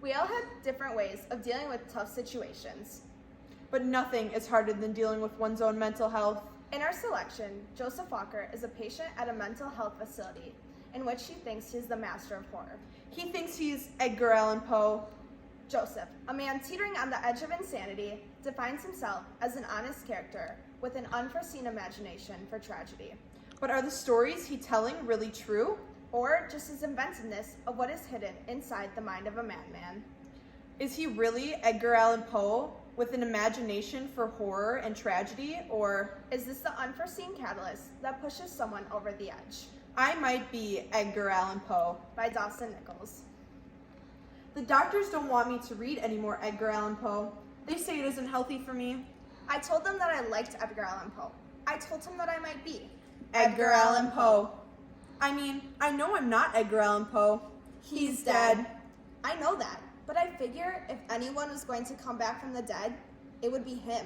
We all have different ways of dealing with tough situations. But nothing is harder than dealing with one's own mental health. In our selection, Joseph Walker is a patient at a mental health facility in which he thinks he's the master of horror. He thinks he's Edgar Allan Poe. Joseph, a man teetering on the edge of insanity, defines himself as an honest character with an unforeseen imagination for tragedy. But are the stories he's telling really true? Or just his inventiveness of what is hidden inside the mind of a madman? Is he really Edgar Allan Poe with an imagination for horror and tragedy, or is this the unforeseen catalyst that pushes someone over the edge? I might be Edgar Allan Poe. By Dawson Nichols. The doctors don't want me to read any more Edgar Allan Poe. They say it isn't healthy for me. I told them that I liked Edgar Allan Poe. I told him that I might be Edgar Allan Poe. I mean, I know I'm not Edgar Allan Poe. He's dead. I know that, but I figure if anyone was going to come back from the dead, it would be him.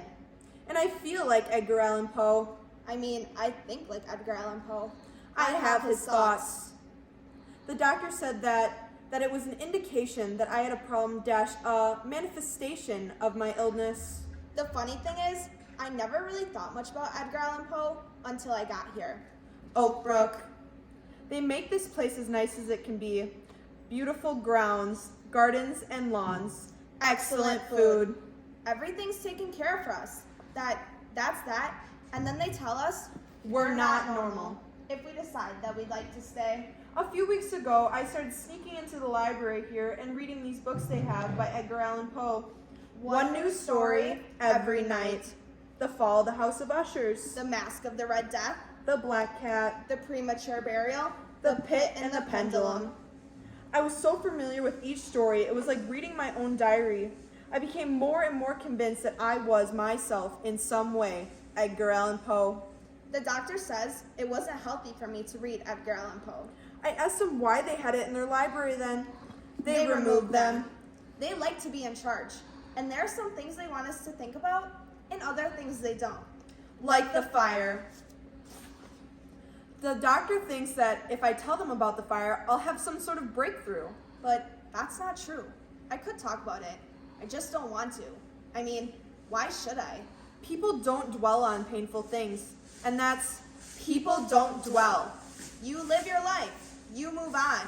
And I feel like Edgar Allan Poe. I mean, I think like Edgar Allan Poe. I have his thoughts. The doctor said that it was an indication that I had a problem - a manifestation of my illness. The funny thing is, I never really thought much about Edgar Allan Poe until I got here. Oakbrook. They make this place as nice as it can be. Beautiful grounds, gardens and lawns, excellent food. Everything's taken care of for us. That's that. And then they tell us we're not normal. If we decide that we'd like to stay. A few weeks ago, I started sneaking into the library here and reading these books they have by Edgar Allan Poe. One new story every night. The Fall of the House of Ushers. The Mask of the Red Death. The Black Cat. The Premature Burial. The Pit and the Pendulum. I was so familiar with each story, it was like reading my own diary. I became more and more convinced that I was myself in some way, Edgar Allan Poe. The doctor says it wasn't healthy for me to read Edgar Allan Poe. I asked them why they had it in their library then. They removed them. They like to be in charge, and there are some things they want us to think about, and other things they don't. Like the fire. The doctor thinks that if I tell them about the fire, I'll have some sort of breakthrough. But that's not true. I could talk about it. I just don't want to. I mean, why should I? People don't dwell on painful things, and that's people don't dwell. You live your life. You move on.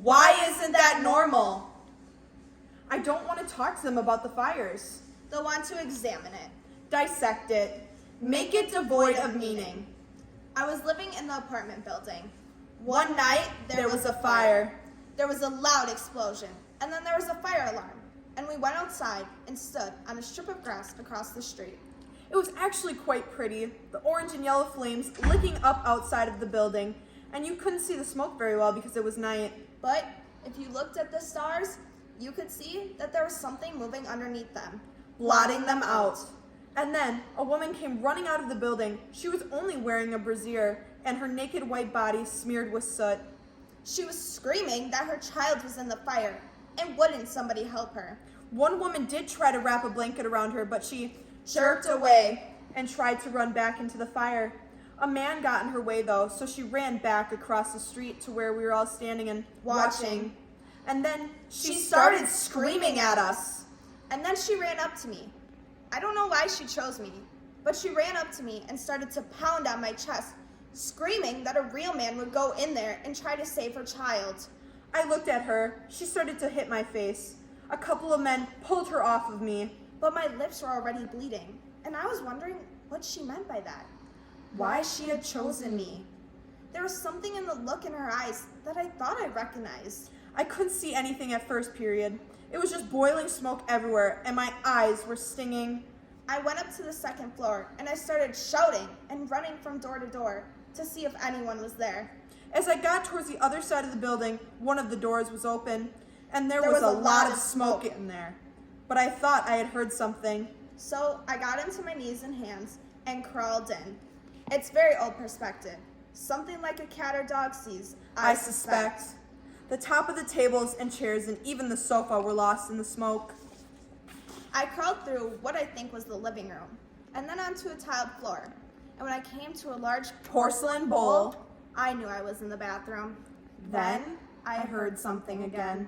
Why isn't that normal? I don't want to talk to them about the fires. They'll want to examine it. Dissect it. Make it devoid of meaning. I was living in the apartment building. One night, there was a fire. There was a loud explosion, and then there was a fire alarm. And we went outside and stood on a strip of grass across the street. It was actually quite pretty, the orange and yellow flames licking up outside of the building, and you couldn't see the smoke very well because it was night. But if you looked at the stars, you could see that there was something moving underneath them, blotting them out. And then a woman came running out of the building. She was only wearing a brassiere, and her naked white body smeared with soot. She was screaming that her child was in the fire, and wouldn't somebody help her? One woman did try to wrap a blanket around her, but she jerked away and tried to run back into the fire. A man got in her way, though, so she ran back across the street to where we were all standing and watching. And then she started screaming at us. And then she ran up to me. I don't know why she chose me, but she ran up to me and started to pound on my chest, screaming that a real man would go in there and try to save her child. I looked at her. She started to hit my face. A couple of men pulled her off of me. But my lips were already bleeding, and I was wondering what she meant by that. Why she had chosen me. There was something in the look in her eyes that I thought I recognized. I couldn't see anything at first period. It was just boiling smoke everywhere, and my eyes were stinging. I went up to the second floor, and I started shouting and running from door to door to see if anyone was there. As I got towards the other side of the building, one of the doors was open, and there was a lot of smoke in there. But I thought I had heard something. So I got into my knees and hands and crawled in. It's very old perspective. Something like a cat or dog sees, I suspect. The top of the tables and chairs and even the sofa were lost in the smoke. I crawled through what I think was the living room, and then onto a tiled floor. And when I came to a large porcelain bowl, I knew I was in the bathroom. Then I heard something again.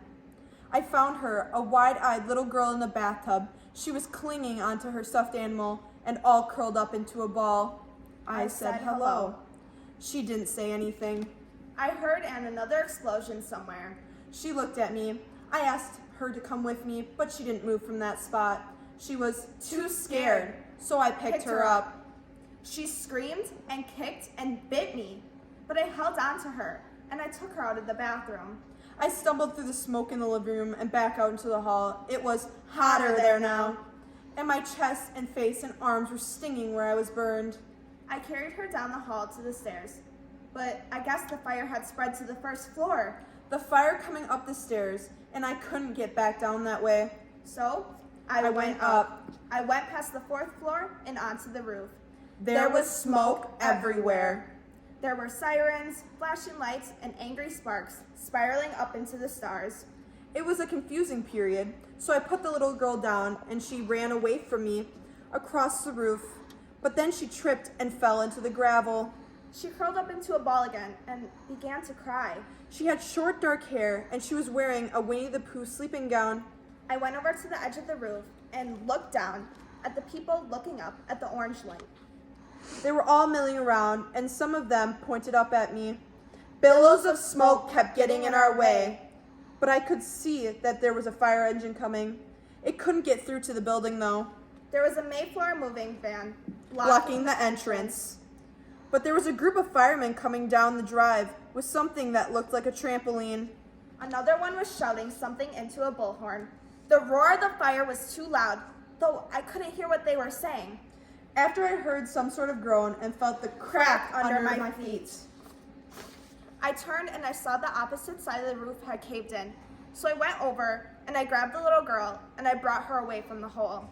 I found her, a wide-eyed little girl in the bathtub. She was clinging onto her stuffed animal and all curled up into a ball. I said hello. She didn't say anything. I heard another explosion somewhere. She looked at me. I asked her to come with me, but she didn't move from that spot. She was too scared, so I picked her up. She screamed and kicked and bit me, but I held on to her and I took her out of the bathroom. I stumbled through the smoke in the living room and back out into the hall. It was hotter there now, and my chest and face and arms were stinging where I was burned. I carried her down the hall to the stairs, but I guess the fire had spread to the first floor. The fire coming up the stairs, and I couldn't get back down that way. So I went up. I went past the fourth floor and onto the roof. There was smoke everywhere. There were sirens, flashing lights, and angry sparks spiraling up into the stars. It was a confusing period, so I put the little girl down and she ran away from me across the roof, but then she tripped and fell into the gravel. She curled up into a ball again and began to cry. She had short dark hair and she was wearing a Winnie the Pooh sleeping gown. I went over to the edge of the roof and looked down at the people looking up at the orange light. They were all milling around, and some of them pointed up at me. Billows of smoke kept getting in our way, but I could see that there was a fire engine coming. It couldn't get through to the building, though. There was a Mayflower moving van blocking the entrance. But there was a group of firemen coming down the drive with something that looked like a trampoline. Another one was shouting something into a bullhorn. The roar of the fire was too loud, though I couldn't hear what they were saying. After I heard some sort of groan and felt the crack under my feet, I turned and I saw the opposite side of the roof had caved in. So I went over and I grabbed the little girl and I brought her away from the hole.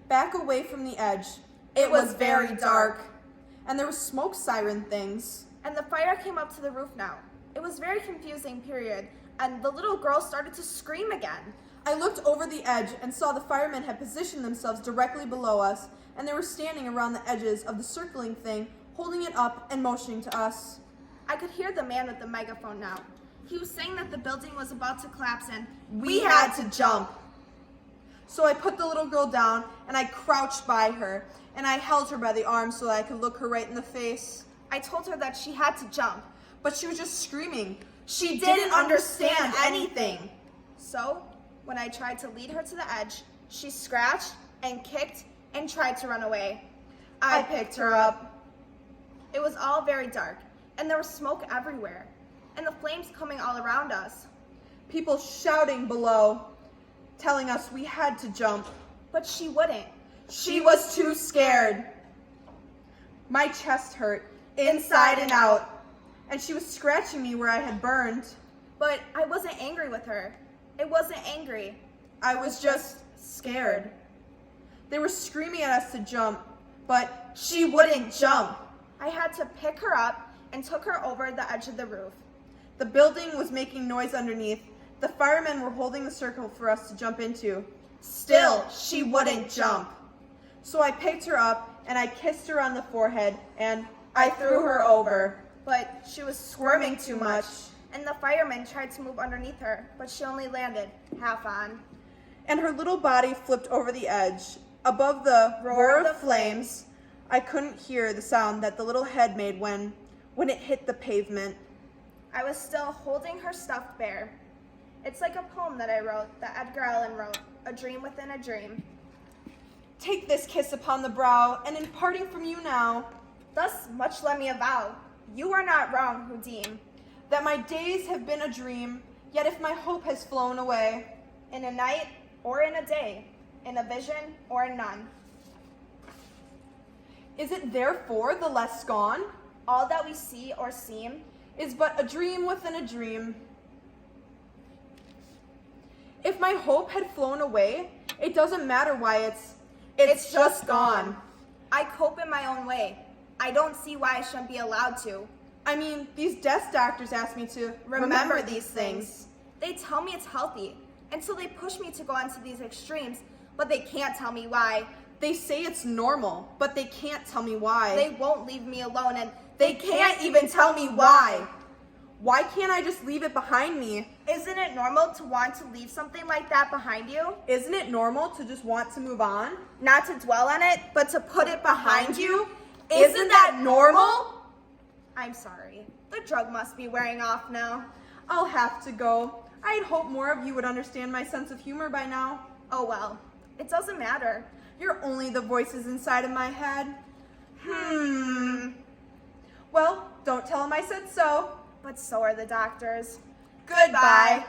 Back away from the edge. It was very dark, and there were smoke siren things. And the fire came up to the roof now. It was very confusing period, and the little girl started to scream again. I looked over the edge and saw the firemen had positioned themselves directly below us, and they were standing around the edges of the circling thing, holding it up and motioning to us. I could hear the man with the megaphone now. He was saying that the building was about to collapse and we had to jump. So I put the little girl down and I crouched by her and I held her by the arm so that I could look her right in the face. I told her that she had to jump, but she was just screaming. She didn't understand anything. So when I tried to lead her to the edge, she scratched and kicked and tried to run away. I picked her up. It was all very dark, and there was smoke everywhere, and the flames coming all around us. People shouting below, telling us we had to jump. But she wouldn't. She was too scared. My chest hurt, inside and out, and she was scratching me where I had burned. But I wasn't angry with her. It wasn't angry. I was just scared. They were screaming at us to jump, but she wouldn't jump. I had to pick her up and took her over the edge of the roof. The building was making noise underneath. The firemen were holding the circle for us to jump into. Still, she wouldn't jump. So I picked her up and I kissed her on the forehead and I threw her over. But she was Squirming too much. And the firemen tried to move underneath her, but she only landed half on. And her little body flipped over the edge. Above the roar of flames, I couldn't hear the sound that the little head made when it hit the pavement. I was still holding her stuffed bear. It's like a poem that I wrote, that Edgar wrote, A Dream Within a Dream. Take this kiss upon the brow, and in parting from you now, thus much let me avow, you are not wrong who deem that my days have been a dream, yet if my hope has flown away, in a night or in a day, in a vision or in none. Is it therefore the less gone? All that we see or seem is but a dream within a dream. If my hope had flown away, it doesn't matter why it's just gone. I cope in my own way. I don't see why I shouldn't be allowed to. I mean, these desk doctors ask me to remember these things. They tell me it's healthy, and so they push me to go onto these extremes, but they can't tell me why. They say it's normal, but they can't tell me why. They won't leave me alone, and they can't even tell me why. Why can't I just leave it behind me? Isn't it normal to want to leave something like that behind you? Isn't it normal to just want to move on? Not to dwell on it, but to put it behind you? Isn't that normal? I'm sorry. The drug must be wearing off now. I'll have to go. I'd hope more of you would understand my sense of humor by now. Oh well, it doesn't matter. You're only the voices inside of my head. Well, don't tell him I said so. But so are the doctors. Goodbye.